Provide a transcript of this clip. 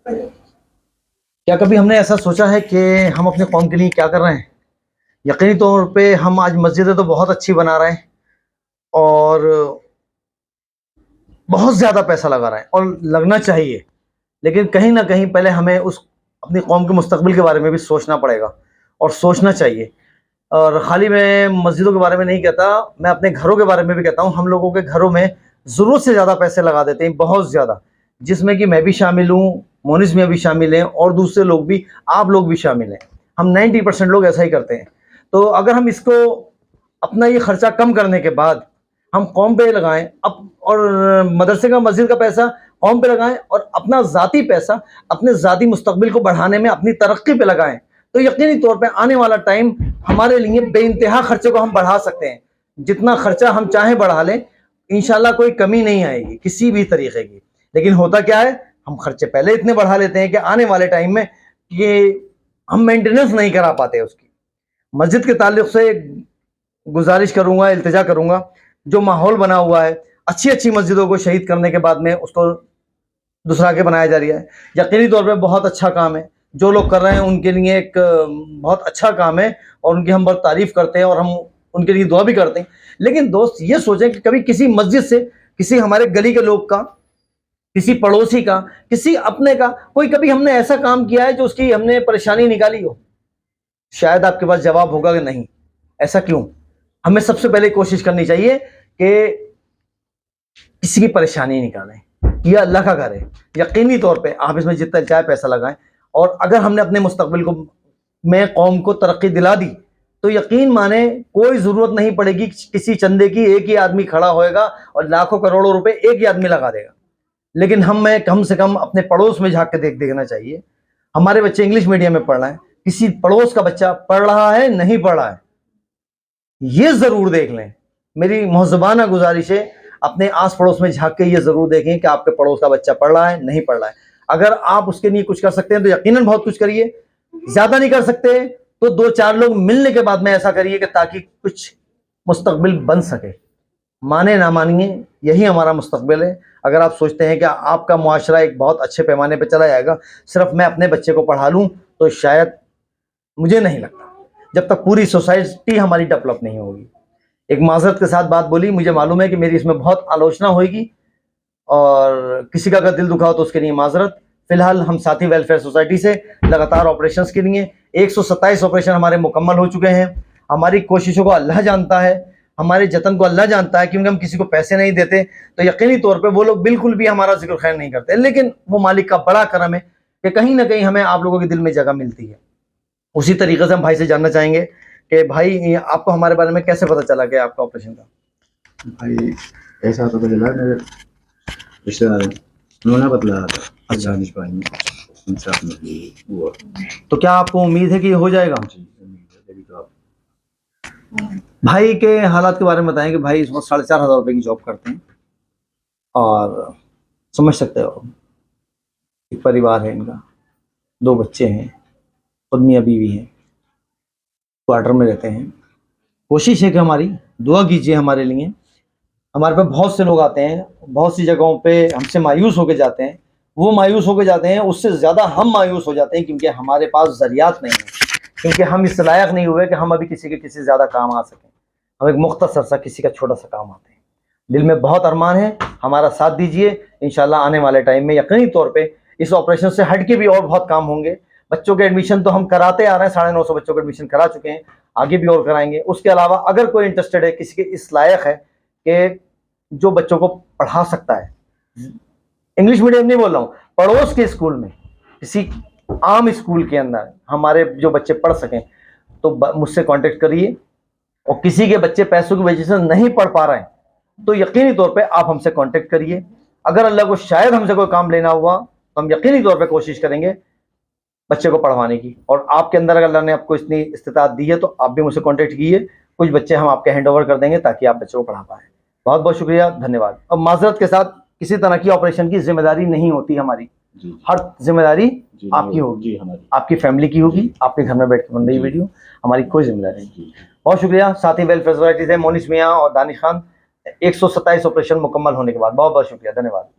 क्या कभी हमने ऐसा सोचा है कि हम अपने कौम के लिए क्या कर रहे हैं? यकीनी तौर पे हम आज मस्जिदें तो बहुत अच्छी बना रहे हैं और बहुत ज़्यादा पैसा लगा रहे हैं और लगना चाहिए, लेकिन कहीं न कहीं पहले हमें उस अपनी कौम के मुस्तक़बिल के बारे में भी सोचना पड़ेगा और सोचना चाहिए। और खाली मैं मस्जिदों के बारे में नहीं कहता, मैं अपने घरों के बारे में भी कहता हूँ। हम लोगों के घरों में ज़रूरत से ज़्यादा पैसे लगा देते हैं, बहुत ज़्यादा, जिसमें कि मैं भी शामिल हूँ, मोनिस मियाँ भी शामिल हैं और दूसरे लोग भी, आप लोग भी शामिल हैं। हम 90% लोग ऐसा ही करते हैं। तो अगर हम इसको अपना ये खर्चा कम करने के बाद हम कौम पे लगाएं अब, और मदरसे का मस्जिद का पैसा कौम पे लगाएं और अपना ज़ाती पैसा अपने ज़ाती मुस्तकबिल को बढ़ाने में अपनी तरक्की पे लगाएं, तो यकीनी तौर पे आने वाला टाइम हमारे लिए बेइंतहा खर्चे को हम बढ़ा सकते हैं। जितना खर्चा हम चाहें बढ़ा लें, इंशाल्लाह कोई कमी नहीं आएगी किसी भी तरीके की। लेकिन होता क्या है, हम खर्चे पहले इतने बढ़ा लेते हैं कि आने वाले टाइम में ये हम मेंटेनेंस नहीं करा पाते उसकी। मस्जिद के ताल्लुक से गुजारिश करूंगा, इल्तिजा करूंगा, जो माहौल बना हुआ है, अच्छी अच्छी मस्जिदों को शहीद करने के बाद में उसको दूसरा के बनाया जा रहा है, यकीनी तौर पे बहुत अच्छा काम है। जो लोग कर रहे हैं उनके लिए एक बहुत अच्छा काम है और उनकी हम बहुत तारीफ करते हैं और हम उनके लिए दुआ भी करते हैं। लेकिन दोस्त ये सोचें कि कभी किसी मस्जिद से, किसी हमारे गली के लोग का, किसी पड़ोसी का, किसी अपने का, कोई कभी हमने ऐसा काम किया है जो उसकी हमने परेशानी निकाली हो? शायद आपके पास जवाब होगा कि नहीं। ऐसा क्यों? हमें सबसे पहले कोशिश करनी चाहिए कि किसी की परेशानी निकालें। ये अल्लाह का घर है, यकीनी तौर पे आप इसमें जितना चाहे पैसा लगाएं, और अगर हमने अपने मुस्तकबिल को में कौम को तरक्की दिला दी तो यकीन माने कोई ज़रूरत नहीं पड़ेगी किसी चंदे की। एक ही आदमी खड़ा होएगा और लाखों करोड़ों रुपए एक ही आदमी लगा देगा। लेकिन हमें कम से कम अपने पड़ोस में झांक के देखना चाहिए। हमारे बच्चे इंग्लिश मीडियम में पढ़ रहे हैं, किसी पड़ोस का बच्चा पढ़ रहा है नहीं पढ़ रहा है, ये ज़रूर देख लें। मेरी मुहज़्ज़बाना गुजारिश है, अपने आस पड़ोस में झांक के ये ज़रूर देखें कि आपके पड़ोस का बच्चा पढ़ रहा है नहीं पढ़ रहा है। अगर आप उसके लिए कुछ कर सकते हैं तो यकीनन बहुत कुछ करिए। ज़्यादा नहीं कर सकते तो 2-4 लोग मिलने के बाद में ऐसा करिए कि ताकि कुछ मुस्तकबिल बन सके। माने ना मानिए, यही हमारा मुस्तकबिल है। अगर आप सोचते हैं कि आपका मुआशरा एक बहुत अच्छे पैमाने पे चला जाएगा सिर्फ मैं अपने बच्चे को पढ़ा लूँ, तो शायद, मुझे नहीं लगता, जब तक पूरी सोसाइटी हमारी डेवलप नहीं होगी। एक माजरत के साथ बात बोली, मुझे मालूम है कि मेरी इसमें बहुत आलोचना होगी और किसी का अगर दिल दुखा हो तो उसके लिए माजरत। फिलहाल हम साथी वेलफेयर सोसाइटी से लगातार ऑपरेशंस के लिए 127 ऑपरेशन हमारे मुकम्मल हो चुके हैं। हमारी कोशिशों को अल्लाह जानता है, हमारे जतन को अल्लाह जानता है, क्योंकि हम किसी को पैसे नहीं देते तो यकीनी तौर पे वो लोग बिल्कुल भी हमारा जिक्र खैर नहीं करते। लेकिन वो मालिक का बड़ा करम है कि कहीं ना कहीं हमें आप लोगों के दिल में जगह मिलती है। उसी तरीके से हम भाई से जानना चाहेंगे कि भाई आपको हमारे बारे में कैसे पता चला कि आपका ऑपरेशन था? भाई ऐसा पता चला मेरे रिश्तेदार उन्होंने बतलाया था। अच्छा, दानिश भाई ने उनसे आपने हुआ। तो क्या आपको उम्मीद है कि ये हो जाएगा? जी उम्मीद है, तभी तो आप भाई के हालात के बारे में बताएं कि भाई इस वक्त 4,500 रुपये की जॉब करते हैं और समझ सकते हो, एक परिवार है इनका, 2 बच्चे हैं, खुद मियाँ बीवी हैं, क्वार्टर में रहते हैं। कोशिश है कि हमारी दुआ कीजिए हमारे लिए। हमारे पे बहुत से लोग आते हैं, बहुत सी जगहों पे हमसे मायूस होके जाते हैं। वो मायूस होके जाते हैं, उससे ज़्यादा हम मायूस हो जाते हैं क्योंकि हमारे पास ज़रियात नहीं है, क्योंकि हम इस लायक नहीं हुए कि हम अभी किसी के किसी ज़्यादा काम आ सकें। हम एक मुख्तसर सा किसी का छोटा सा काम आते हैं। दिल में बहुत अरमान है, हमारा साथ दीजिए। इंशाल्लाह आने वाले टाइम में यकीनी तौर पे इस ऑपरेशन से हट के भी और बहुत काम होंगे। बच्चों के एडमिशन तो हम कराते आ रहे हैं, 950 बच्चों के एडमिशन करा चुके हैं, आगे भी और कराएंगे। उसके अलावा अगर कोई इंटरेस्टेड है, किसी के इस लायक है कि जो बच्चों को पढ़ा सकता है, इंग्लिश मीडियम नहीं बोल रहा हूँ, पड़ोस के स्कूल में, किसी आम स्कूल के अंदर हमारे जो बच्चे पढ़ सकें, तो मुझसे कांटेक्ट करिए। और किसी के बच्चे पैसों की वजह से नहीं पढ़ पा रहे हैं तो यकीनी तौर पे आप हमसे कांटेक्ट करिए। अगर अल्लाह को शायद हमसे कोई काम लेना हुआ तो हम यकीनी तौर पे कोशिश करेंगे बच्चे को पढ़वाने की। और आपके अंदर अगर अल्लाह ने आपको इतनी इस्तिताअत दी है तो आप भी मुझसे कांटेक्ट कीजिए, कुछ बच्चे हम आपके हैंड ओवर कर देंगे ताकि आप बच्चों को पढ़ा पाएँ। बहुत बहुत शुक्रिया, धन्यवाद। और माजरत के साथ, किसी तरह की ऑपरेशन की जिम्मेदारी नहीं होती हमारी, हर जिम्मेदारी आपकी होगी, आपकी फैमिली की होगी, आपके घर में बैठ के बन रही वीडियो, हमारी कोई जिम्मेदारी नहीं। बहुत शुक्रिया। साथी वेलफेयर सोसाइटी से मोनिस मियाँ और दानिश खान, 127 ऑपरेशन मुकम्मल होने के बाद बहुत बहुत शुक्रिया, धन्यवाद।